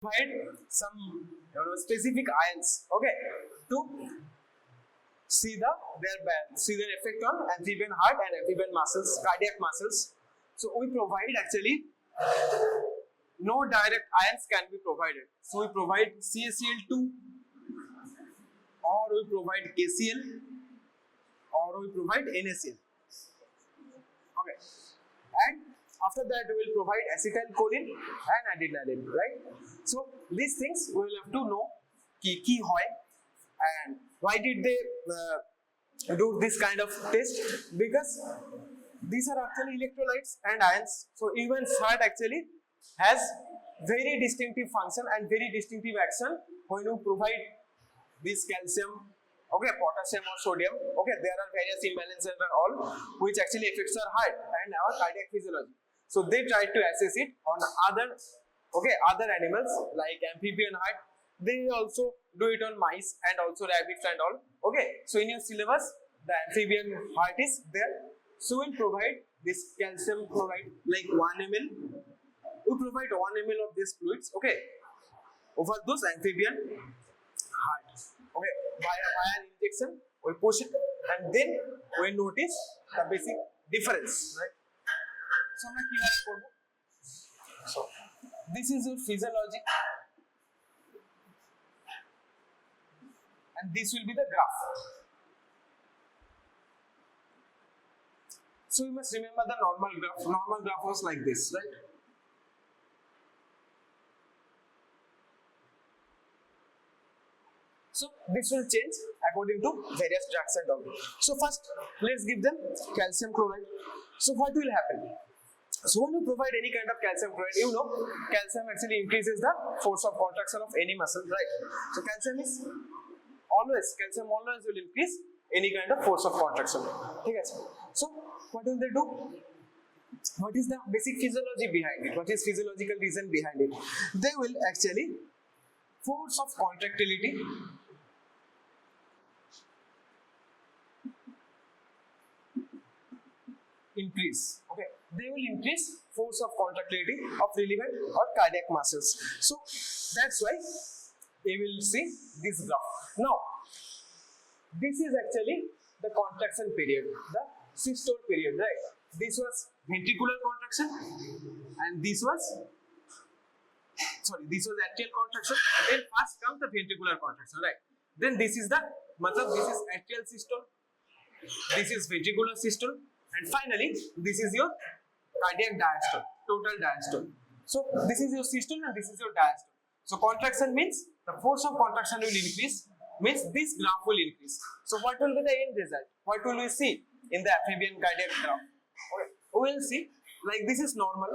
provide some specific ions, okay, to see their effect on amphibian heart and amphibian muscles, cardiac muscles. So we provide actually no direct ions can be provided. So we provide CaCl₂, or we provide KCl, or we provide NaCl. Okay, and after that we will provide acetylcholine and adrenaline, right? So these things we will have to know ki hoy, and why did they do this kind of test? Because these are actually electrolytes and ions. So even heart actually has very distinctive function and very distinctive action when you provide this calcium, okay, potassium or sodium. Okay, there are various imbalances and all which actually affects our heart and our cardiac physiology. So they tried to assess it on other animals like amphibian heart. They also do it on mice and also rabbits and all. Okay, so in your syllabus the amphibian heart is there. So we'll provide this calcium chloride like 1 ml. We provide 1 ml of these fluids, okay, over those amphibian heart. Okay, by an injection we push it and then we notice the basic difference, right? So this is your physiology and this will be the graph. So you must remember the normal graph. Normal graph was like this, right? So this will change according to various drugs and all. So first, let's give them calcium chloride. So what will happen? So when you provide any kind of calcium chloride, you know calcium actually increases the force of contraction of any muscle, right? So calcium always will increase any kind of force of contraction. Okay. So what will they do? What is the basic physiology behind it? What is physiological reason behind it? They will actually force of contractility increase. Okay, they will increase force of contractility of relevant or cardiac muscles. So that's why they will see this graph. Now, this is actually the contraction period, the systole period, right? This was ventricular contraction, and this was atrial contraction. Then first comes the ventricular contraction, right? Then this is atrial systole, this is ventricular systole, and finally this is your cardiac diastole, total diastole. So this is your systole and this is your diastole. So contraction means the force of contraction will increase, means this graph will increase. So what will be the end result? What will we see in the amphibian cardiac graph? Okay, we will see like this is normal.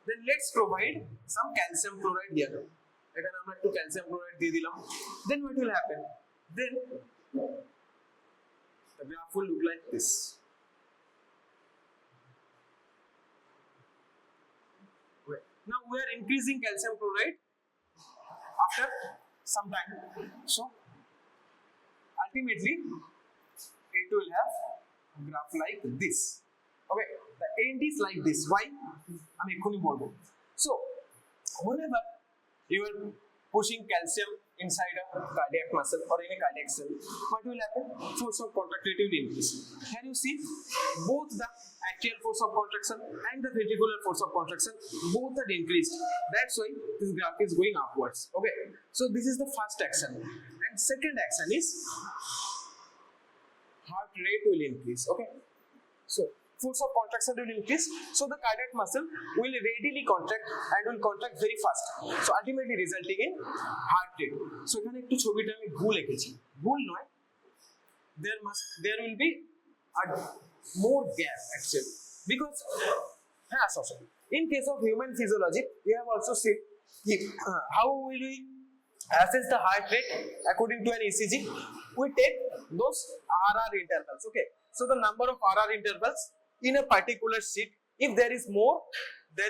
Then let's provide some calcium chloride here. এখানে আমরা একটু calcium chloride দিয়ে দিলাম. Then what will happen? Then the graph will look like this. Okay. Now we are increasing calcium chloride after some time. So ultimately it will have a graph like this. Okay, the end is like this. Why? আমি এক্ষুনি বলবো. So whenever you are pushing calcium inside a cardiac muscle or in a cardiac cell, what will happen? Force of contractility will increase. Can you see both the atrial force of contraction and the ventricular force of contraction both are increased? That's why this graph is going upwards. Okay, so this is the first action, and second action is heart rate will increase. Okay, so force of contraction will increase, so the cardiac muscle will readily contract and will contract very fast, so ultimately resulting in heart rate. So এখানে একটু ছবিটা আমি ভুল এঁকেছি, ভুল নয়, there will be a more gap actually, because in case of human physiology we have also seen how will we assess the heart rate according to an ECG. We take those RR intervals. Okay, so the number of RR intervals in a particular sheet, if there is more, the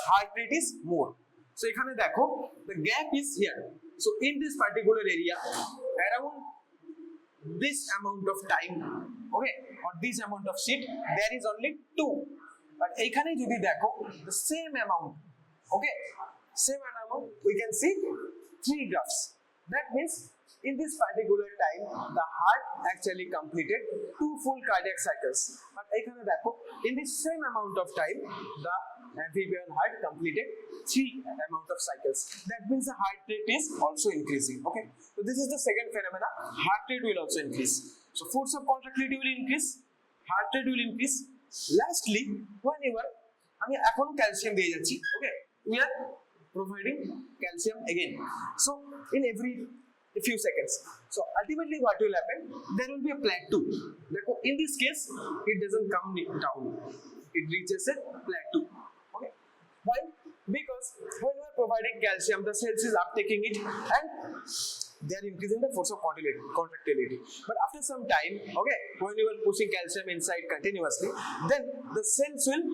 heart rate is more. So এখানে দেখো the gap is here. So in this particular area, around this amount of time, okay, or this amount of sheet, there is only 2. But এখানে যদি দেখো the same amount, Okay, same amount we can see 3 graphs. That means in this particular time the heart actually completed 2 full cardiac cycles. But এখানে দেখো in the same amount of time the amphibian heart completed 3 amount of cycles. That means the heart rate is also increasing. Okay, so this is the second phenomena. Heart rate will also increase. So force of contractility will increase, heart rate will increase. Lastly, whenever আমি এখনো calcium দিয়ে যাচ্ছি, okay, we are providing calcium again. So in every few seconds. So ultimately what will happen? There will be a plateau. Therefore, in this case, it doesn't come down. It reaches a plateau. Okay. Why? Because when we are providing calcium, the cells is uptaking it and they are increasing the force of contractility. But after some time, okay, when you are pushing calcium inside continuously, then the cells will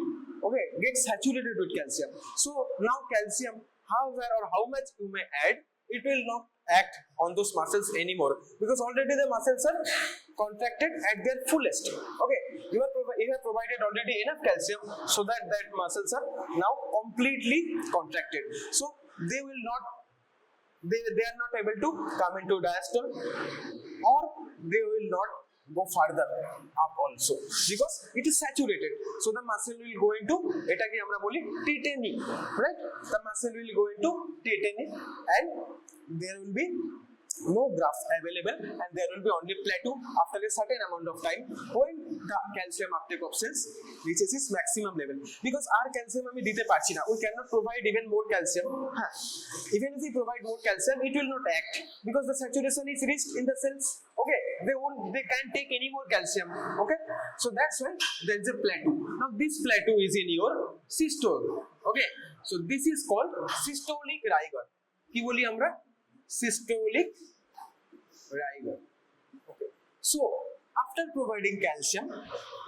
get saturated with calcium. So now calcium, however or how much you may add, it will not act on those muscles anymore because already the muscles are contracted at their fullest. Okay, you have provided already enough calcium so that muscles are now completely contracted. So they are not able to come into diastole, or they will not go further up also because it is saturated. So the muscle will go into এটাকে আমরা বলি tetany, right? The muscle will go into tetany and there will be no graph available and there will be only plateau after a certain amount of time when the calcium uptake of cells reaches its maximum level. Because our calcium আমি দিতে পারছি না, we cannot provide even more calcium. Even if we provide more calcium, it will not act because the saturation is reached in the cells. Okay, they can't take any more calcium. Okay, so that's why there is a plateau. Now this plateau is in your systole. Okay, so this is called systolic rigor. কি বলি আমরা? Systolic rigor. Okay. So after providing calcium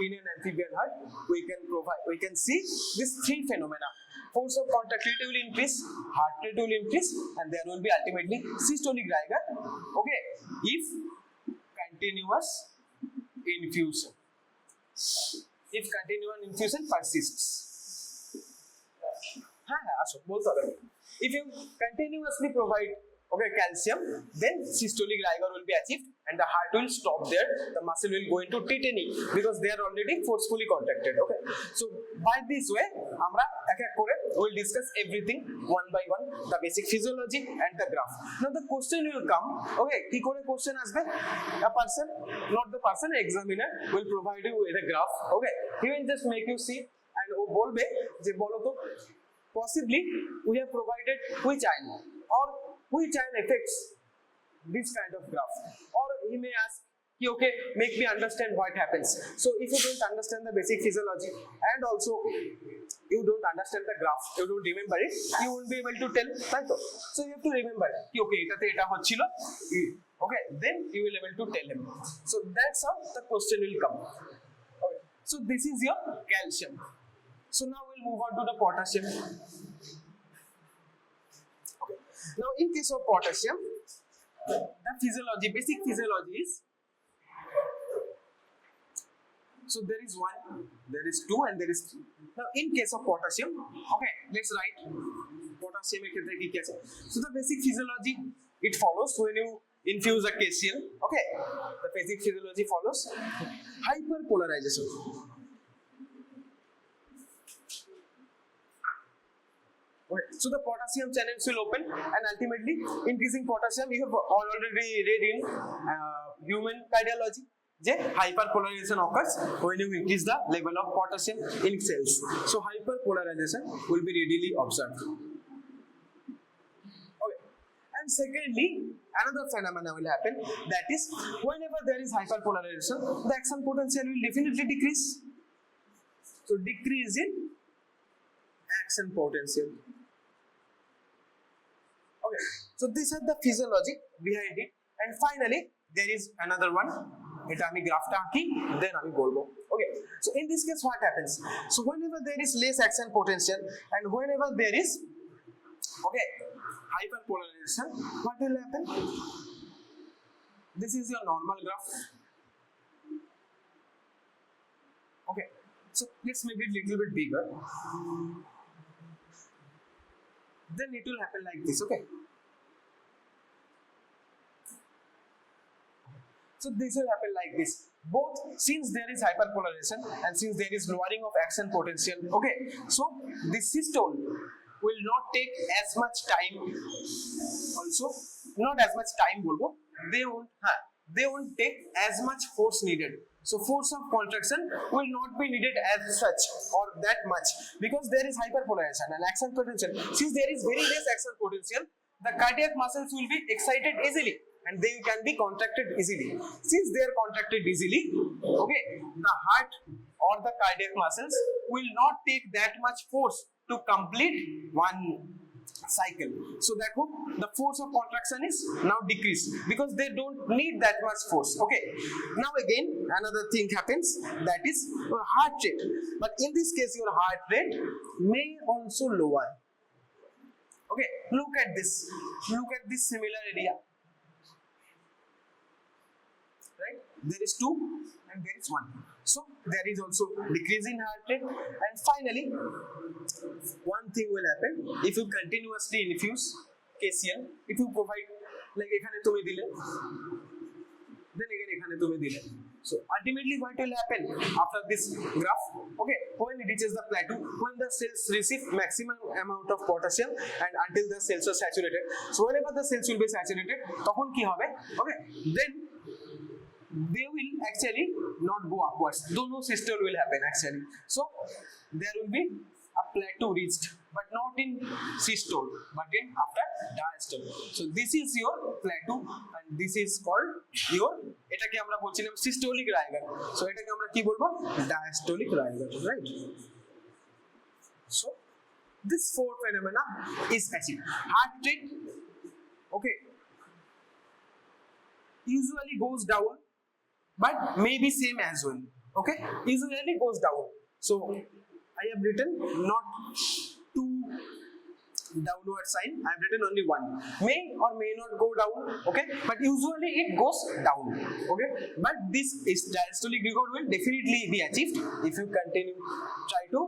in an amphibian heart, we can see these 3 phenomena. Force of contractility will increase, heart rate will increase, and there will be ultimately systolic rigor. Okay, if continuous infusion. If continuous infusion persists. If you continuously provide calcium, then systolic rigor will be achieved and the heart will stop there. The muscle will go into tetany because they are already forcefully contracted. Okay, so by this way, আমরা এক এক করে we'll discuss everything one by one, the basic physiology and the graph. Now the question will come. Okay, কি করে question আসবে? A person, not the person, examiner will provide you with a graph. Okay, he will just make you see and ও বলবে যে বলো তো possibly we have provided which ion or which ion affects this kind of graph, or he may ask okay, make me understand what happens. So if you don't understand the basic physiology and also you don't understand the graph, you don't remember it, you won't be able to tell, right? So you have to remember okay, এটাতে এটা হচ্ছিল, okay, then you will able to tell him. So that's how the question will come. Okay, so this is your calcium. So now we'll move on to the potassium. Okay. Now in case of potassium, the physiology, basic physiology is, so there is 1, there is 2 and there is 3. Now in case of potassium, okay, let's write potassium এর ক্ষেত্রে কি আছে. So the basic physiology, it follows when you infuse a CaCl. Okay, the basic physiology follows hyperpolarization. Okay. So the potassium channels will open and ultimately increasing potassium, you have already read in human cardiology, that hyperpolarization occurs when you increase the level of potassium in cells. So hyperpolarization will be readily observed. Okay. And secondly, another phenomena will happen, that is whenever there is hyperpolarization, the action potential will definitely decrease. So decrease in action potential. Okay, so these are the physiology behind it, and finally there is another one. এটা আমি গ্রাফটা আঁকি, then আমি বলবো. Okay, so in this case what happens? So whenever there is less action potential and whenever there is hyperpolarization, what will happen? This is your normal graph. Okay, so let's make it little bit bigger. then it will happen like this. Okay, so this will happen like this. Both, since there is hyperpolarization and since there is lowering of action potential, okay, so the systole will not take as much time, also not as much time bolbo, they won't take as much force needed. So force of contraction will not be needed as such or that much, because there is hyperpolarization and action potential. Since there is very less action potential, the cardiac muscles will be excited easily and they can be contracted easily. Since they are contracted easily, okay, the heart or the cardiac muscles will not take that much force to complete one cycle. So therefore the force of contraction is now decreased because they don't need that much force. Okay, now again another thing happens, that is your heart rate. But in this case your heart rate may also lower. Okay, look at this similar area, right? There is 2 and there is 1. So there is also decrease in heart rate. And finally, one thing will happen if you continuously infuse CaCl, if you provide, like ekhane tumi dile, then again ekhane tumi dile. So ultimately what will happen after this graph, okay, when it reaches the plateau, when the cells receive maximum amount of potassium and until the cells are saturated, so whenever the cells will be saturated, তখন কি হবে, okay, then they will actually not go upwards. No systole will happen actually. So there will be a plateau reached, but not in systole, but in after diastole. So this is your plateau and this is called your, এটাকে আমরা বলছিলাম systolic rigor. So এটাকে আমরা কি বলবো, diastolic rigor, right? So this 4 phenomena is achieved. Heart rate, okay, usually goes down, but maybe same as well. Okay, usually goes down. So I have written not 2 downward sign, I have written only 1. May or may not go down, okay, but usually it goes down. Okay, but this is diastolic rigor will definitely be achieved if you try to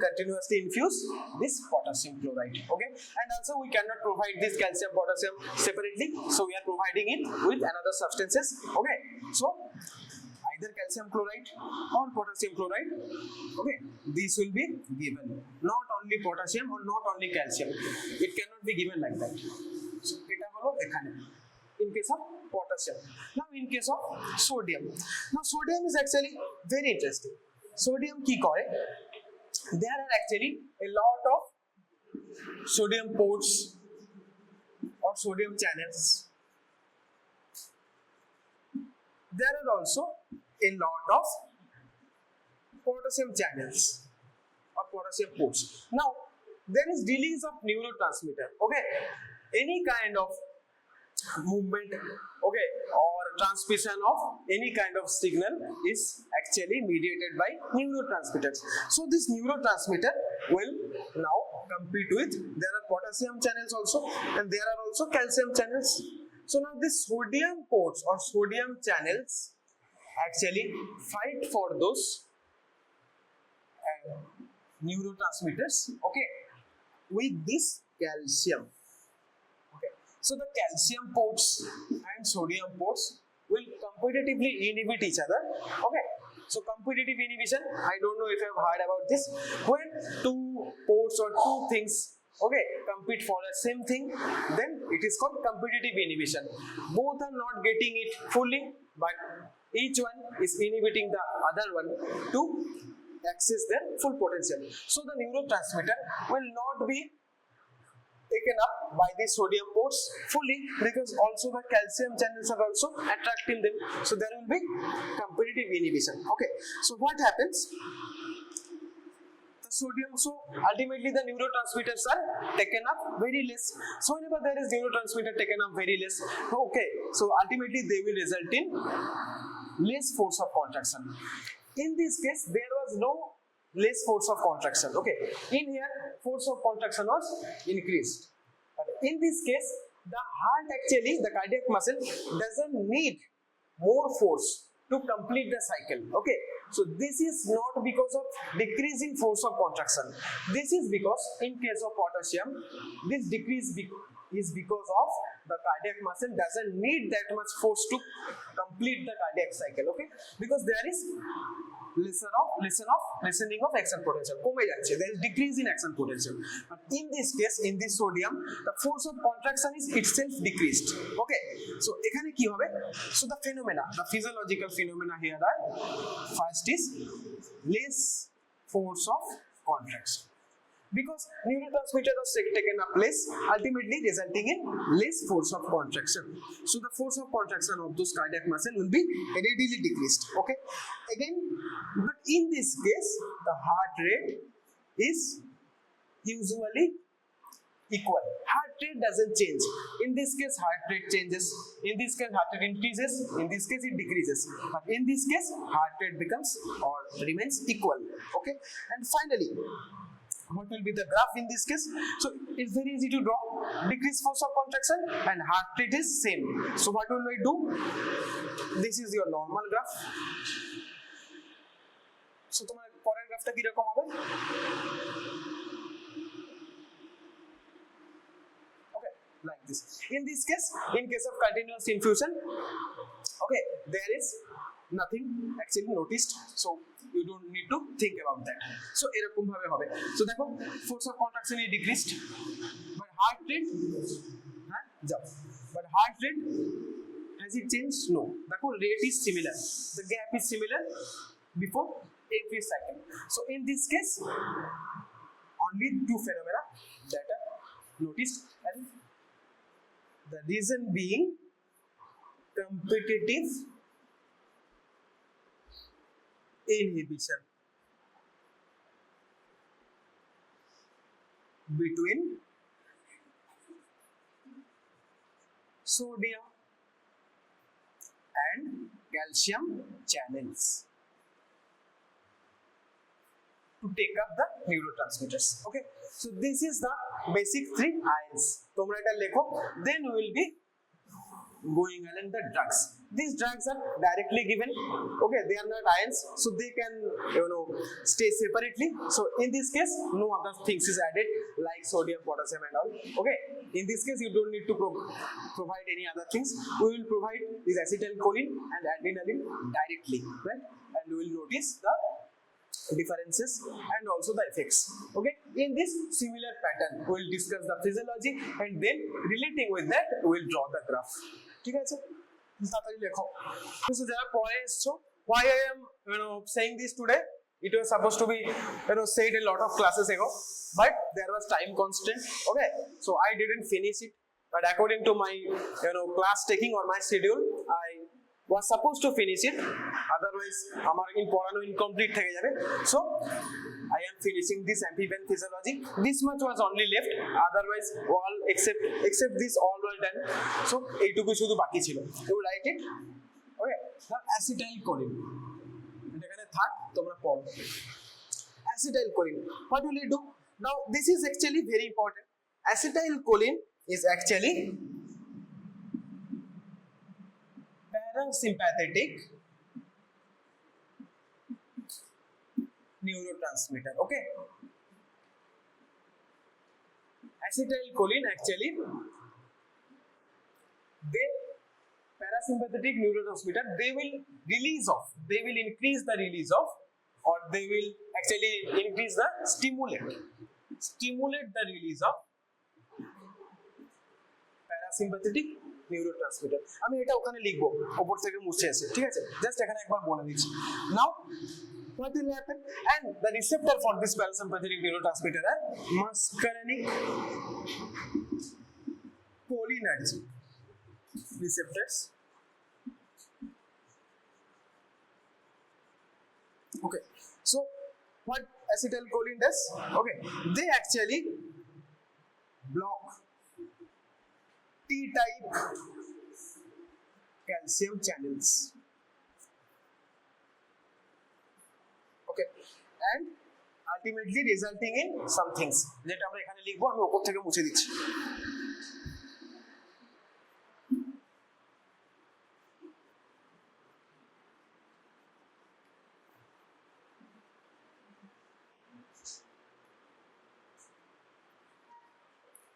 continuously infuse this potassium chloride. Okay, and also we cannot provide this calcium potassium separately, so we are providing it with another substances. Okay, so either calcium chloride or potassium chloride, okay, this will be given, not only potassium or not only calcium, it cannot be given like that. So এটা হলো এখানে in case of potassium. Now in case of sodium, now sodium is actually very interesting. Sodium কি করে, there are actually a lot of sodium ports or sodium channels. There are also a lot of potassium channels or potassium ports. Now there is release of neurotransmitter, okay, any kind of movement, okay, or transmission of any kind of signal is actually mediated by neurotransmitters. So this neurotransmitter will now compete with, there are potassium channels also and there are also calcium channels. So now this sodium ports or sodium channels actually fight for those neurotransmitters, okay, with this calcium. Okay, so the calcium ports and sodium ports will competitively inhibit each other. Okay, so competitive inhibition, I don't know if you have heard about this, when 2 ports or 2 things, okay, compete for the same thing, then it is called competitive inhibition. Both are not getting it fully, but each one is inhibiting the other one to access their full potential. So the neurotransmitter will not be taken up by the sodium ports fully, because also the calcium channels are also attracting them. So there will be competitive inhibition. Okay, so what happens? Sodium, so ultimately the neurotransmitters are taken up very less. So whenever there is neurotransmitter taken up very less, okay, so ultimately they will result in less force of contraction. In this case there was no less force of contraction, okay, in here force of contraction was increased, but in this case the heart actually, the cardiac muscle doesn't need more force to complete the cycle. Okay, So this is not because of decreasing force of contraction. This is because in case of potassium, this decrease is because of the cardiac muscle doesn't need that much force to complete the cardiac cycle. Okay, because there is lessening of action potential, কমে যাচ্ছে, there is decrease in action potential. But in this case, in this sodium, the force of contraction is itself decreased. Okay, so এখানে কি হবে? So the physiological phenomena here are, first is less force of contraction, because neurotransmitters are taken up less, ultimately resulting in less force of contraction. So the force of contraction of those cardiac muscle will be readily decreased. Okay, again, but in this case the heart rate is usually equal. Heart rate doesn't change. In this case heart rate changes, in this case heart rate increases, in this case it decreases, but in this case heart rate becomes or remains equal. Okay, and finally, what will be the graph in this case? So it's very easy to draw. Decrease force of contraction and heart rate is same. So what will I do? This is your normal graph. So তোমার পরের গ্রাফটা কি রকম হবে? Okay, like this. In this case, in case of continuous infusion, okay, there is nothing actually noticed, so you don't need to think about that. So এরকম ভাবে হবে. So দেখো, force of contraction is decreased, but heart rate, but heart rate, has it changed? No. দেখো, rate is similar, the gap is similar before every cycle. So in this case, only two phenomena that are noticed, and the reason being competitive inhibition between sodium and calcium channels to take up the neurotransmitters. Okay, so this is the basic three ions. তোমরা এটা লেখো, then we will be going along the drugs. These drugs are directly given. Okay, they are not ions, so they can stay separately. So in this case, no other things is added like sodium, potassium and all. Okay, in this case you don't need to provide any other things. We will provide this acetylcholine and adrenaline directly, right? And we will notice the differences and also the effects. Okay, in this similar pattern we will discuss the physiology, and then relating with that we will draw the graph. ঠিক আছে, তাড়াতাড়ি লেখো। So যারা পরে এসছো, why I am saying this today, it was supposed to be said a lot of classes ago, but there was time constraint. Okay, so I didn't finish it, but according to my class taking or my schedule, I was supposed to finish it, otherwise আমার পড়ানো incomplete থেকে যাবে. So I am finishing this amphibian physiology. This much was only left, otherwise all except this all were done. So এইটুকু শুধু বাকি ছিল. You write it. Okay, now acetylcholine, এটা এখানে থাক, তোমরা পড়ো. Acetylcholine, what will you do? Now this is actually very important. Acetylcholine is actually parasympathetic neurotransmitter. Okay, acetylcholine actually, they parasympathetic neurotransmitter, they will increase the release of, or they will actually increase the stimulate the release of parasympathetic neurotransmitter. আমি এটা ওখানে লিখবো, উপর থেকে মুছে এসে, ঠিক আছে, জাস্ট এখানে একবার বলে দিচ্ছি. Now what will happen? And the receptor for this parasympathetic neurotransmitter are muscarinic cholinergic receptors. Okay, so what acetylcholine does? Okay, they actually block T-type calcium channels. Okay, and ultimately resulting in some things যেটা আমরা এখানে লিখবো, আমি উপর থেকে মুছে দিচ্ছি.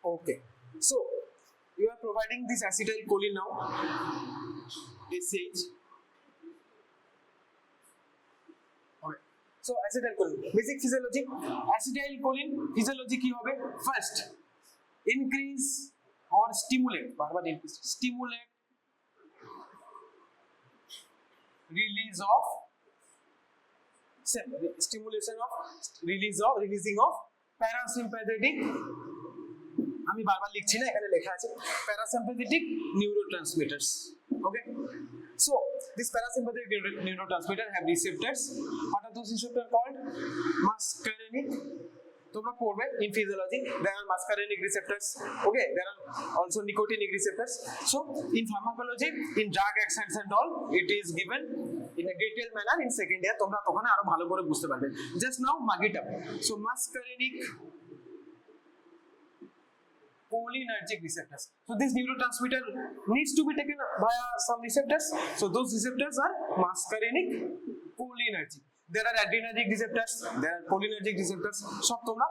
Okay. So you are providing this acetylcholine now. SH. Okay. So acetylcholine. Basic physiology. Acetylcholine physiology কি হবে? First, increase or stimulate. বারবার increase. Stimulate release of releasing of parasympathetic, আমি বারবার লিখছি না, এখানে লেখা আছে parasympathetic neurotransmitters. Okay, so this parasympathetic neurotransmitter have receptors. What are those receptors called? Muscarinic. তোমরা পড়বে in physiology there are muscarinic receptors. Okay, there are also nicotinic receptors. So in pharmacology, in drug actions and all, it is given in a detailed manner in second year. তোমরা তখন আরো ভালো করে বুঝতে পারবে। Just now mark it up. So muscarinic cholinergic receptors. So this neurotransmitter needs to be taken via some receptors. So those receptors are muscarinic cholinergic. There are adrenergic receptors, there are cholinergic receptors. সব তোমরা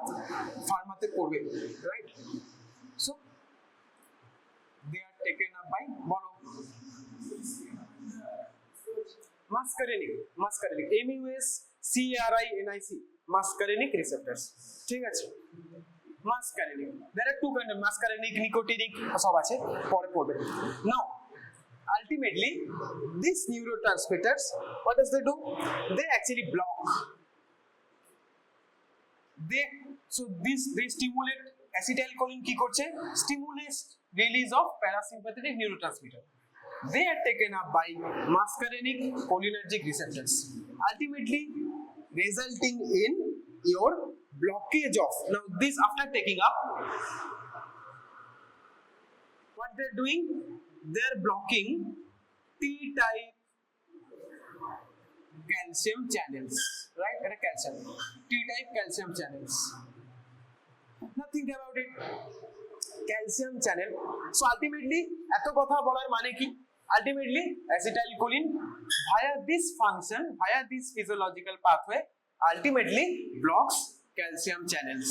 ফার্মাতে পড়বে, right? So they are taken up by বলো muscarinic MUSCARINIC muscarinic receptors. ঠিক আছে, muscarinic. There are two kinds of muscarinic, nicotinic, সব আছে, পরে পড়বে। Now ultimately these neurotransmitters, what does they do? They actually block, they stimulate acetylcholine কি করছে? Stimulates release of parasympathetic neurotransmitter. They are taken up by muscarinic cholinergic receptors, ultimately resulting in your blockage of, now this after taking up, what they're doing, they're blocking T-type calcium channels, right? At a calcium T-type calcium channels, nothing about it, calcium channel. So ultimately এত কথা বলার মানে কি? Ultimately acetylcholine via this function, via this physiological pathway, ultimately blocks calcium channels.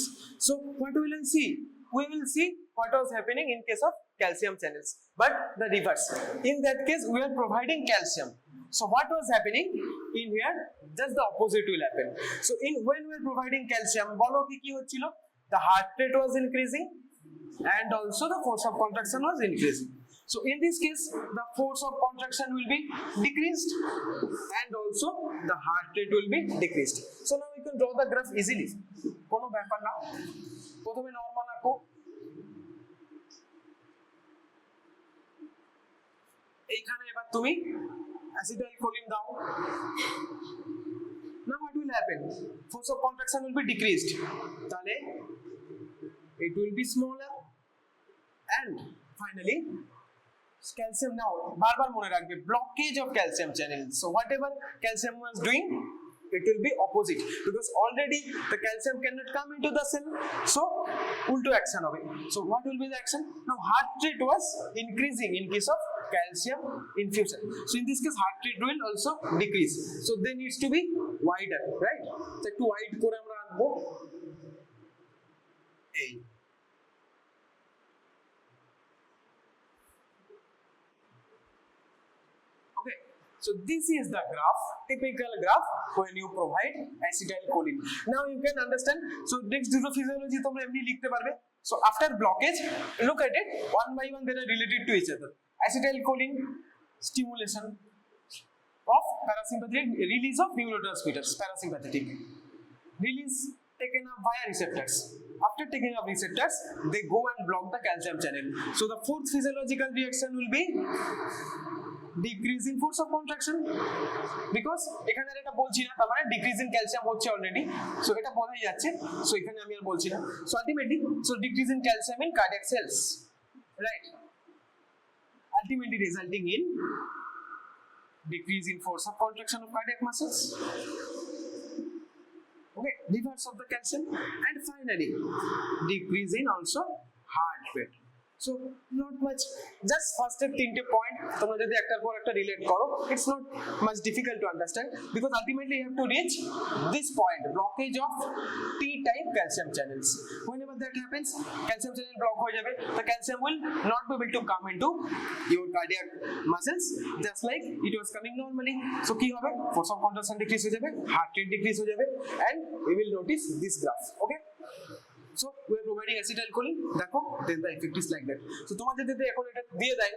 So what we will see? We will see what was happening in case of calcium channels, but the reverse. In that case, we are providing calcium. So what was happening in here? Just the opposite will happen. So when we are providing calcium, bolo ki hocchilo? The heart rate was increasing, and also the force of contraction was increasing. So in this case, the force of contraction will be decreased, and also the heart rate will be decreased. So now you can draw the graph easily. কোনো ব্যাপার না, প্রথমে normal আঁকো, এইখানে এবার তুমি acetylcholine দাও। Now what will happen? Force of contraction will be decreased, তাহলে it will be smaller, and finally calcium, now বারবার মনে রাখবে blockage of calcium channels. So whatever calcium was doing, it will be opposite, because already the calcium cannot come into the cell, so ulto action হবে. So what will be the action? Now heart rate was increasing in case of calcium infusion, so in this case heart rate will also decrease, so they needs to be wider, right? So একটু wide করে আমরা আনবো এই। Okay, so this is the graph, typical graph when you provide acetylcholine. Now you can understand. So next duto physiology তোমরা এমনি লিখতে পারবে। So after blockage, look at it one by one, they are related to each other. Acetylcholine stimulation of parasympathetic, release of neurotransmitters, parasympathetic release taken up via receptors. After taking up receptors, they go and block the calcium channel. So the fourth physiological reaction will be decrease in force of contraction, because এখানে আর এটা বলছি না, তার মানে decrease in calcium হচ্ছে already, so এটা বোঝাই যাচ্ছে, so এখানে আমি আর বলছি না। So ultimately, so decrease in calcium in cardiac cells, right? Ultimately resulting in decrease in force of contraction of cardiac muscles, okay, reverse of the calcium, and finally decrease in also heart rate. So not much, just first এর তিনটে point তোমরা যদি একটার পর একটা relate করো, it's not much difficult to understand because ultimately you have to reach this point, blockage of T type calcium channels. Whenever that happens, calcium channel block হয়ে যাবে, the calcium will not be able to come into your cardiac muscles just like it was coming normally. So কি হবে, force of contraction decrease হয়ে যাবে, heart rate decrease হয়ে যাবে, and we will notice this graph. Okay, so we are providing acetylcholine, দেখো, then the effect is like that. So তোমাদের যদি এখন এটা দিয়ে দেয়,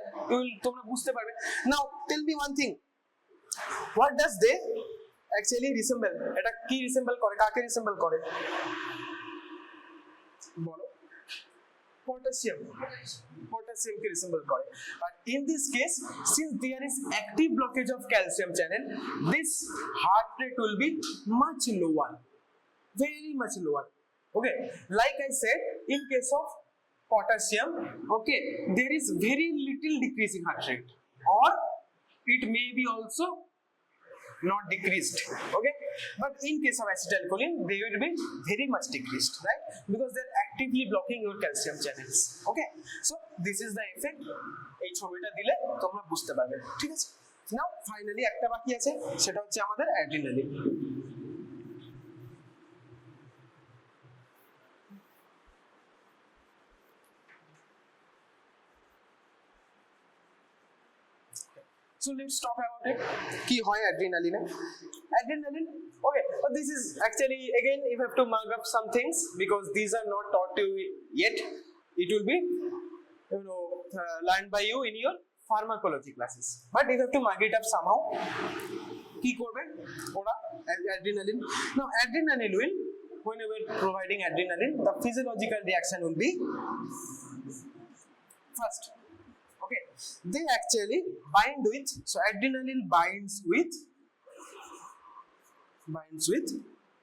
তোমরা বুঝতে পারবে. Now tell me one thing, what does they actually resemble? এটা কি resemble করে, কাকে resemble করে বলো? Potassium কে resemble করে. But in this case, since there is active blockage of calcium channel, this heart rate will be much lower, very much lower. Okay, like I said, in case of potassium, okay, there is very little decrease in heart rate, or it may be also not decreased. Okay, but in case of acetylcholine, they will be very much decreased, right? Because they're actively blocking your calcium channels. Okay, so this is the effect. এই ছবিটা দিলে তোমরা বুঝতে পারবে, ঠিক আছে? Now finally একটা বাকি আছে, সেটা হচ্ছে আমাদের adrenaline. So let's talk about it. কি হয় adrenaline? Adrenaline. Okay, but this is actually, again, you have to mark up some things because these are not taught to you yet. It will be, learned by you in your pharmacology classes. But you have to mark it up somehow. কি করবে ওরা? Adrenaline. Now adrenaline will, whenever providing adrenaline, the physiological reaction will be first. Okay, they actually bind with, so adrenaline binds with,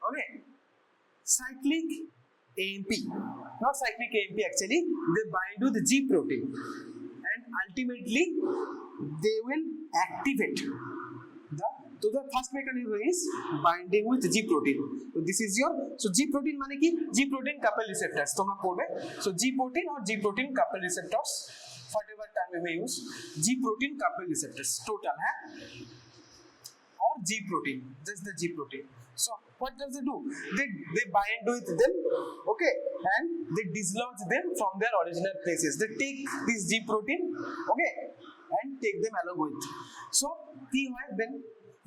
okay, cyclic AMP, not cyclic AMP actually, they bind with G protein, and ultimately they will activate so the first mechanism is binding with G protein. So this is your, so G protein মানে কি? G protein couple receptors তোমরা পড়বে. So G protein or G protein couple receptors, whatever term you may use, G protein couple receptors total, or G protein, just the G protein. So what does it do? They bind with them, okay, and they dislodge them from their original places. They take this G protein, okay, and take them along with. So then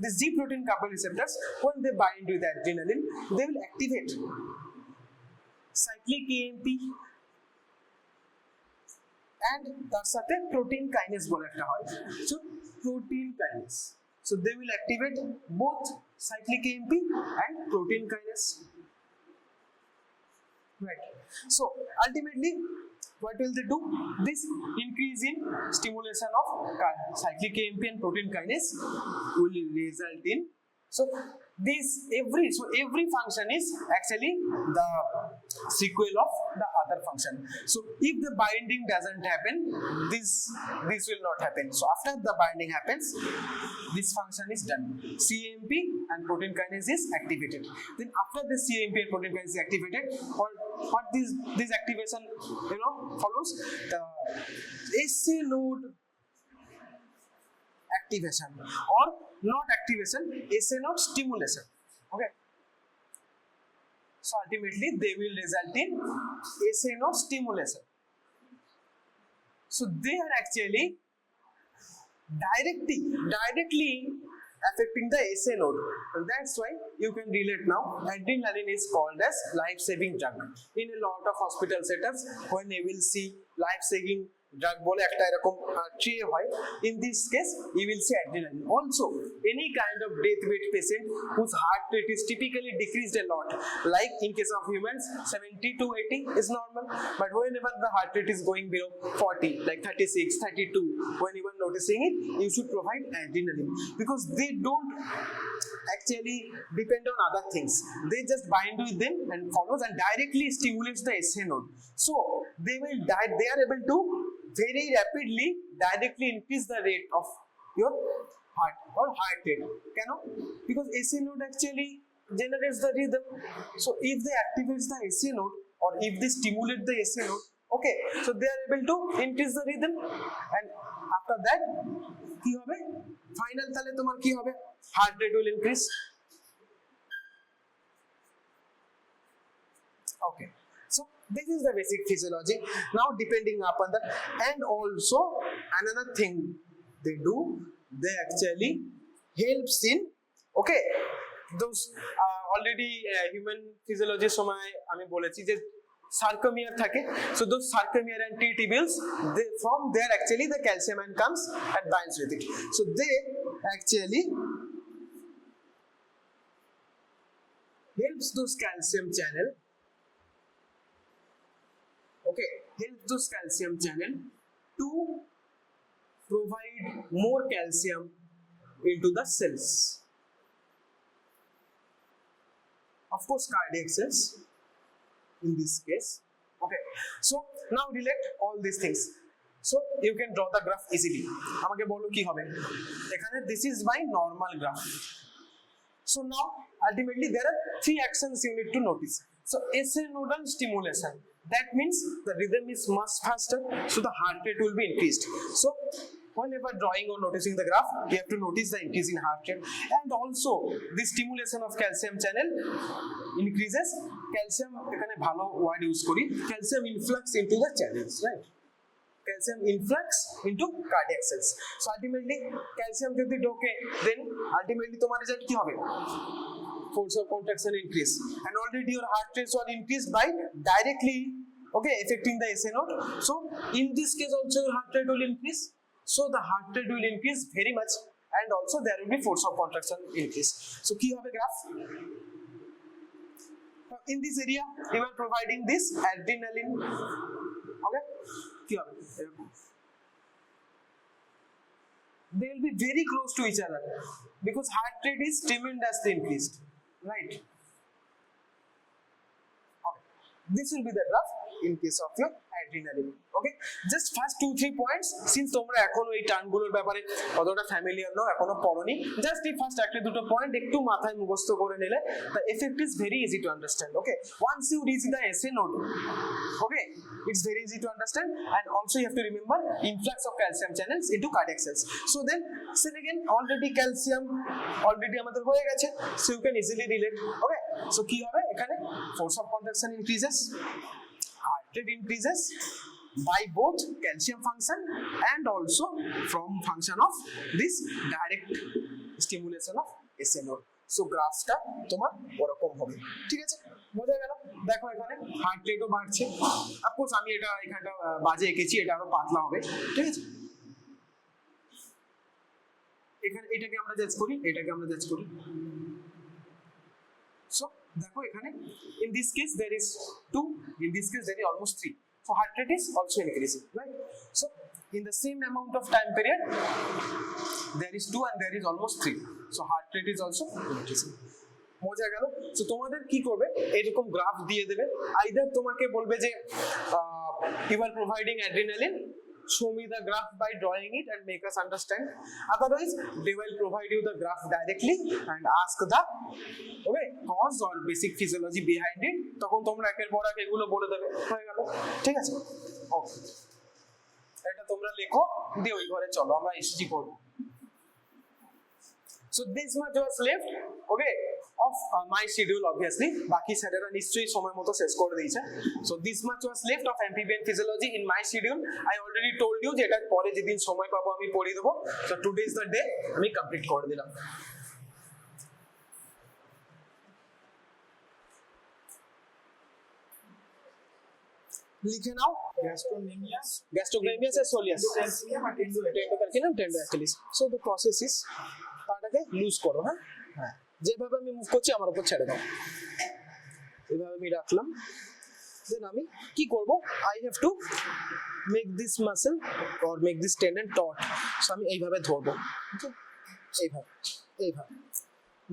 this G protein couple receptors, when they bind with adrenaline, they will activate cyclic AMP and তার সাথে protein kinase বলে একটা হয়. So protein kinase, so they will activate both cyclic AMP and protein kinase, right? So ultimately what will they do? This increase in stimulation of cyclic AMP and protein kinase will result in, so every function is actually the sequel of the other function. So if the binding doesn't happen, this will not happen. So after the binding happens, this function is done. CAMP and protein kinase is activated. Then after the CAMP and protein kinase is activated, what this activation follows? The SA node activation, or not activation, SA node stimulation. Okay, so ultimately they will result in SA node stimulation. So they are actually directly affecting the SA node, and that's why you can relate now. Adrenaline is called as life-saving drug. In a lot of hospital setups, when you will see life-saving drug বলে একটা এরকম tray হয়, in this case you will see adrenaline. Also any kind of death bed patient whose heart rate is typically decreased a lot, like in case of humans 70 to 80 is normal, but whenever the heart rate is going below 40, like 36, 32, when you are noticing it, you should provide adrenaline, because they don't actually depend on other things. They just bind with them and follows and directly stimulates the SA node. So they are able to very rapidly directly increase the rate of your heart or heart rate. Because SA node actually generates the rhythm. So if they activate the SA node, or if they stimulate the SA node, Okay, so they are able to increase the rhythm, and after that কি হবে final তাহলে তোমার কি হবে heart rate will increase. Okay, so this is the basic physiology. Now depending upon that, and also another thing they do, they actually helps in, okay, those already human physiology সময় আমি বলেছি যে sarcomere থাকে, so those sarcomere and T tubules, they, from there actually the calcium ion comes and binds with it, so they actually helps those calcium channel, okay, helps those calcium channel to provide more calcium into the cells, of course cardiac cells in this case. Okay, so now relate all these things, so you can draw the graph easily. আমাকে বলো কি হবে এখানে, this is my normal graph. So now ultimately there are three actions you need to notice. So nodal stimulation, that means the rhythm is much faster, so the heart rate will be increased. So whenever drawing or noticing the graph, you have to notice the increase in heart rate, and also the stimulation of calcium channel increases calcium, এখানে ভালো word use করি, calcium influx into the channels, right? Calcium influx into cardiac cells. So ultimately calcium যদি ঢোকে, then ultimately তোমার result কি হবে, force of contraction increase, and already your heart rate was increased by directly, okay, affecting the SA node. So in this case also your heart rate will increase, so the heart rate will increase very much, and also there will be force of contraction increase. So কি হবে graph, in this area you are providing this adrenaline, okay, কি হবে they will be very close to each other because heart rate is tremendously increased, right? Okay, this will be the graph in case of your adrenaline. Okay, just first 2-3 points, since তোমরা এখনো এই টার্মগুলোর ব্যাপারে অতটা familiar নও, এখনো পড়োনি, just এই first একটা দুটো point একটু মাথায় মুখস্থ করে নিলে the effect is very easy to understand. Okay, once you reach the SA node, okay, it's very easy to understand, and also you have to remember influx of calcium channels into cardiac cells. So then again already calcium already আমাদের হয়ে গেছে, so you can easily relate. Okay, so কি হবে এখানে, force of contraction increases, heart rate increases by both calcium function and also from function of this direct stimulation of SA node. So গ্রাফটা তোমার ওরকম হবে, ঠিক আছে, বোঝা গেল? দেখো এখানে হার্ট রেটও বাড়ছে, অফকোর্স আমি এটা এখানটা বাজে এঁকেছি, এটা আরো পাতলা হবে, ঠিক আছে, এখানে এটাকে আমরা জাজ করি, এটাকে আমরা জাজ করি। So দেখো এখানে in this case there is 2, in this case there is almost 3, so heart rate is also increasing, right? So in the same amount of time period there is 2 and there is almost 3, so heart rate is also increasing. বোঝা গেল? So তোমাদের কি করবে, এরকম graph দিয়ে দেবে, either তোমাকে বলবে যে you are providing adrenaline, show me the graph by drawing it and make us understand, otherwise they will provide you the graph directly and ask the, okay, cause or basic physiology behind it, তখন তোমরা একের পর এক এগুলো বলে দেবে, হয়ে গেল, ঠিক আছে? ওকে, এটা তোমরা লেখো দিয়ে ওই ঘরে চলো, আমরা এসজি করব। So this much was left, okay, of my schedule obviously, বাকি স্যারেরা নিশ্চয়ই সময় মতো শেষ করে দিয়েছে। So this much was left of amphibian physiology in my schedule. I already told you যে এটা পরে যেদিন সময় পাবো আমি পড়িয়ে দেবো, so today is the day আমি কমপ্লিট করে দিলাম। লিখে নাও, gastrocnemius and soleus, tendocalcinum, so the process is, পাটাকে লুজ করো, হ্যাঁ হ্যাঁ, যেভাবে আমি মুভ করছি আমার উপর ছেড়ে দাও, এভাবে আমি রাখলাম, দেন আমি কি করব, I have to make this muscle or make this tendon taught, so আমি এইভাবে ধরবো, এইভাবে এইভাবে,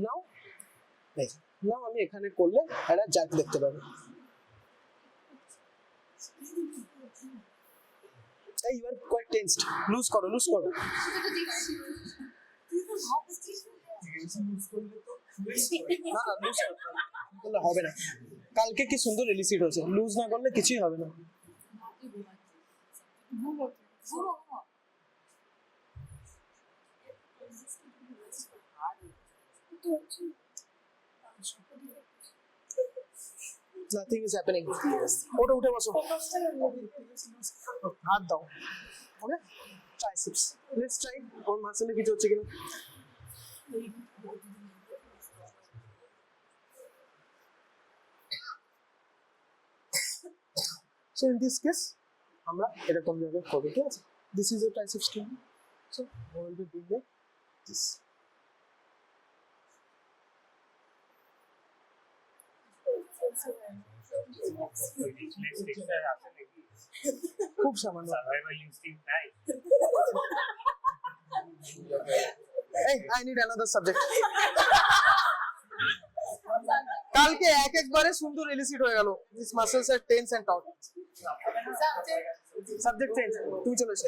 নাও নাও আমি এখানে করলে একটা জ্যাক দেখতে পাবো, you are quite tensed, loose করো, লুজ করো, না না লুজ করলে হবে না, কালকে কি সুন্দর এলিসিড হয়েছে, লুজ না করলে কিছুই হবে না, Nothing is happening. ওটা উঠে বসো, হাত দাও। ওকে, ট্রাইসেপস লেটস ট্রাই। ওর মাসলে কিছু হচ্ছে কিনা। So in this case আমরা এরকম ভাবে করব, ঠিক আছে? This is a triceps training, so we will be doing like this. খুব সামান্য। Hey, I need another subject. কালকে একবারে সুন্দর এলিসিট হয়ে গেল। These muscles are tense and taut. Subject change. তুমি চলে এসো।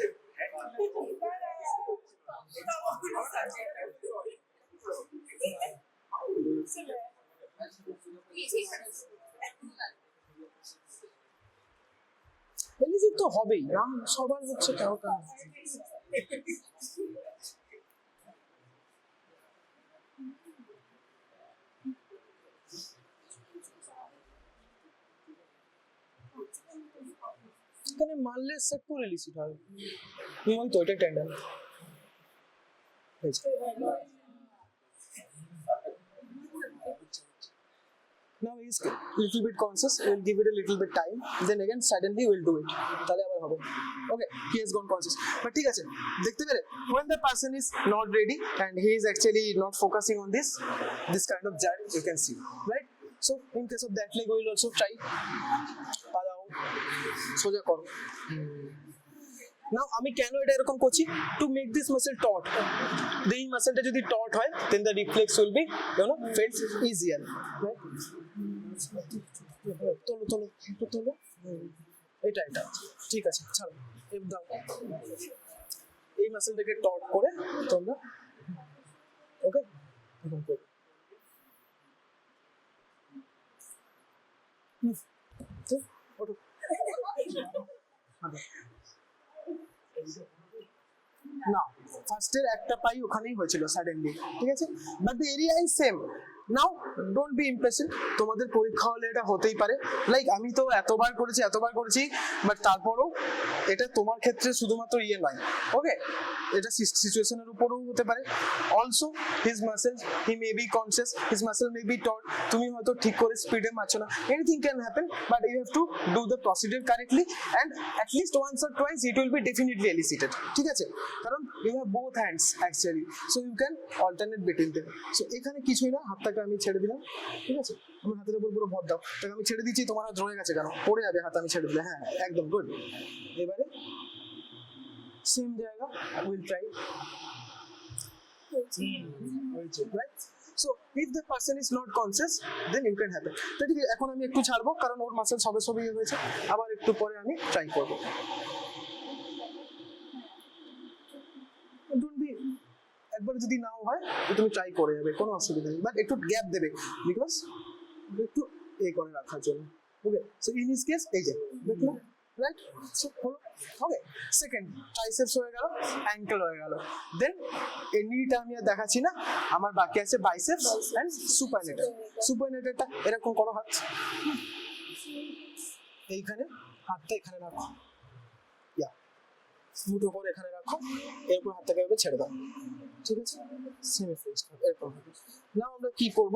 এলিসিট তো হবেই না, সবার হচ্ছে টাউট। এখানে মারলে একটু রিলিসিট হয়, ওই তো এটা tendon. Now he is little bit conscious, we'll give it a little bit time, then again suddenly we'll do it, তাহলে আবার হবে। Okay, he has gone conscious, but ঠিক আছে, দেখতে পেলে when the person is not ready and he is actually not focusing on this kind of jerk, you can see, right? So in case of that leg we will also try পালাও সোজা করো। নাও আমি কেন এটা এরকম করছি, to make this muscle taut. এই মাসলটা যদি টট হয় then the reflex will be felt easier, right? তোলো তোলো তোলো, এটা ঠিক আছে, ছাড়ো একদম। এই মাসলটাকে টট করে তোমরা ওকে এরকম করো। ওঠো না, ফার্স্টের একটা পাই ওখানেই হয়েছিল সাডেনলি, ঠিক আছে, but the area is same. Now don't be impression, তোমাদের পরীক্ষা হলে এটা হতেই পারে। লাইক আমি তো এতবার করেছি, বাট তারপরও এটা তোমার ক্ষেত্রে শুধুমাত্র ইয়ে নয়, ওকে, এটা সিচুয়েশনের উপরও হতে পারে। Also his muscle, he may be conscious, his muscle may be taut, তুমি হয়তো ঠিক করে স্পিডে মারছো না, anything can happen, but you have to do the procedure correctly and at least once or twice it will be definitely elicited, ঠিক আছে? কারণ you have both hands actually, so you can alternate between them. So এখানে কিছুই না, হাতটাকে আমি ছেড়ে দিলাম, ঠিক আছে? আমার হাতের উপর পুরো ভর দাও, তাকে আমি ছেড়ে দিচ্ছি, তোমার হাত ধরে গেছে কেন, পড়ে যাবে হাত, আমি ছেড়ে দিলে, হ্যাঁ একদম গুড। এবারে সেম জায়গা will try, right? So if the person is not conscious then it can happen. তো ঠিক আছে, এখন আমি একটু ছাড়বো কারণ ওর মাসেল সবে ইয়ে হয়েছে, আবার একটু পরে আমি ট্রাই করবো। একবার যদি নাও হয় তুমি ট্রাই করে যাবে, কোনো অসুবিধা নেই, বাট একটু গ্যাপ দেবে, বিকজ একটু করে রাখার জন্য, ওকে? সো ইন হিজ কেস এই যে দেখো, রাইট? সো হলো, ওকে। সেকেন্ড ট্রাইসেপস হয়ে গেল, অ্যাঙ্কেল হয়ে গেল, দেন এই নিটা আমি আর দেখাচ্ছি না, আমার বাকি আছে বাইসেপস এন্ড সুপারনেটার। সুপারনেটারটা এরকম করো, হাত এইখানে, হাতটা এখানে রাখো, মুঠো করে এখানে রাখো, এরপর হাতটাকে এভাবে ছেড়ে দাও, ঠিক আছে? সেমি ফ্রিজ এরকম। নাও আমরা কি করব,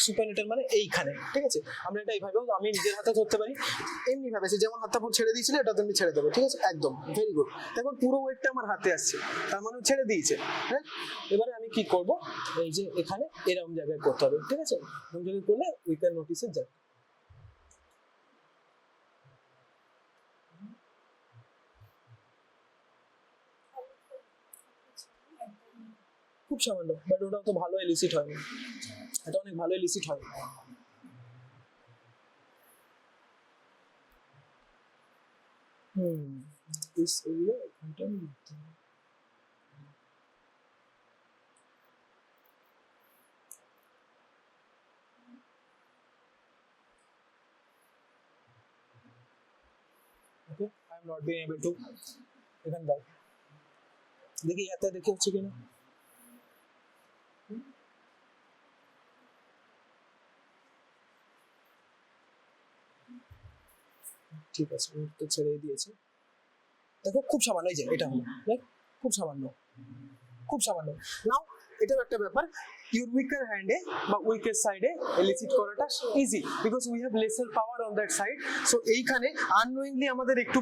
সুপারনেটার মানে এইখানে, ঠিক আছে? আমরা এটা এইভাবেও আমি নিজের হাতে ধরতে পারি, এমনি ভাবে যেমন হাতটা পুরো ছেড়ে দিয়েছিল এটা তুমি ছেড়ে দেবে, ঠিক আছে? একদম ভেরি গুড। দেখো পুরো ওয়েটটা আমার হাতে আসছে, তার মানে ছেড়ে দিয়েছে, রাইট? এবারে আমি কি করব, এই যে এখানে এরকম জায়গায় করতে হবে, ঠিক আছে? এরকম জায়গায় করলে উই ক্যান নোটিস এ যায়। খুব সামান্য, বাট ওটা তো ভালো এলিসিট হয়, এটা অনেক ভালো এলিসিট হয়। this area এখানটা নিতে হবে। Okay, not being able to even দাও দেখি এতে দেখি হচ্ছে কিনা ঠিক আছে তো ছেড়ে দিয়েছে দেখো খুব সামান্য এই যে এটা হলো রাইট খুব সামান্য নাও এটাও একটা ব্যাপার your weaker hand বা weaker side elicit করাটা easy because we have lesser power on that side so এইখানে unknowingly আমাদের একটু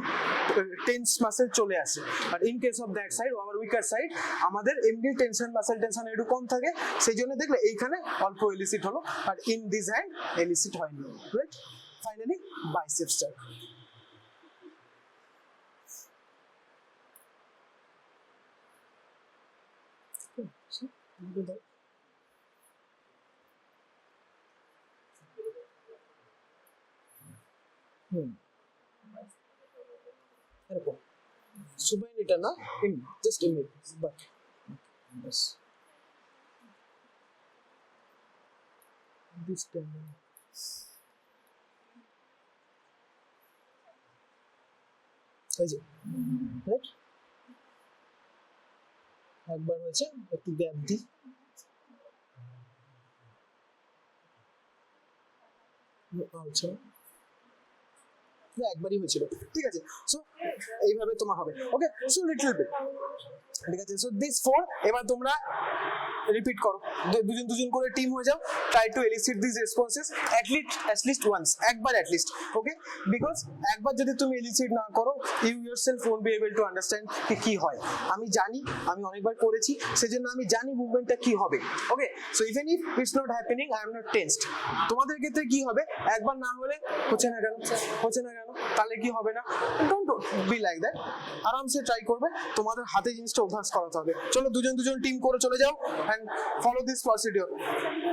tense muscle চলে আসে আর in case of that side our weaker side আমাদের এমনি টেনশন মাসেল টেনশন একটু কম থাকে সেই জন্য দেখলে এইখানে অল্প elicit হলো আর in this hand elicit হয়নি রাইট ফাইনালি biceps টা এরকম সুবাইন এটা না just image but bus this time এই যে রাইট একবার হয়েছে একটু গ্যাপ দিই আচ্ছা একবারই হয়েছিল ঠিক আছে সো এইভাবে তোমার হবে ওকে সো লিটল বিট ঠিক আছে সো দিস ফোর এবার তোমরা রিপিট করো দুজন করে টিম হয়ে যাও try to elicit this responses at least once একবার at least ওকে বিকজ একবার যদি তুমি এলিসিট না করো you yourself won't be able to understand কি হয় আমি জানি আমি অনেকবার করেছি সেজন্য আমি জানি মুভমেন্টটা কি হবে okay so even if it's not happening I am not tensed তোমাদের ক্ষেত্রে কি হবে একবার না হলে হচ্ছে না কেন তাহলে কি হবে না ডোন্ট বি লাইক দ্যাট আরামসে ট্রাই করবে তোমাদের হাতে জিনিসটা অভ্যাস করাতে হবে চলো দুজন টিম করে চলে যাও and follow this procedure